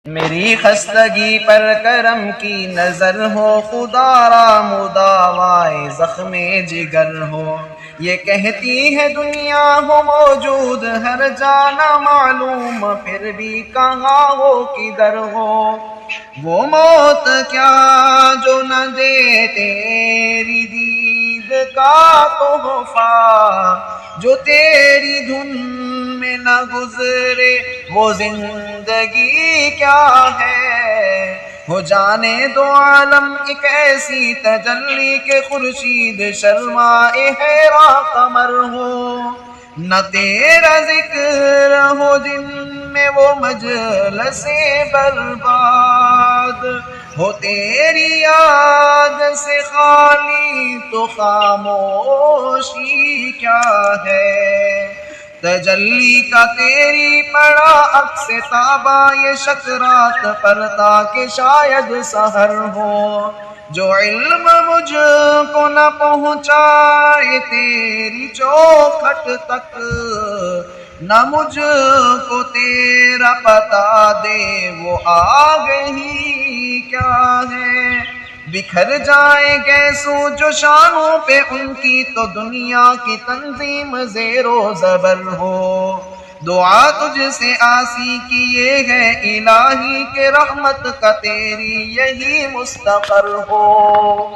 میری خستگی پر کرم کی نظر ہو، خدا را مداوائے زخم جگر ہو۔ یہ کہتی ہے دنیا ہو موجود ہر جانا معلوم، پھر بھی کہاں ہو کدھر ہو۔ وہ موت کیا جو نہ دے تیری دید کا تحفہ، جو تیری دھن میں نہ گزرے وہ زندگی کیا ہے۔ ہو جانے دو عالم ایک ایسی تجلی کے خورشید شرمائے حیران قمر ہو۔ نہ تیرا ذکر ہو جن میں وہ مجلس برباد، ہو تیری یاد سے خالی تو خاموشی کیا ہے۔ تجلی کا تیری پڑا عکس تابہ یہ شکرات پر تاکہ شاید سحر ہو۔ جو علم مجھ کو نہ پہنچائے تیری چوکھٹ تک، نہ مجھ کو تیرا پتا دے وہ آگہی کیا ہے۔ بکھر جائیں گیسوں جو شانوں پہ ان کی تو دنیا کی تنظیم زیر و زبر ہو۔ دعا تجھ سے آسی کی یہ ہے الہی کہ رحمت کا تیری یہی مستقر ہو۔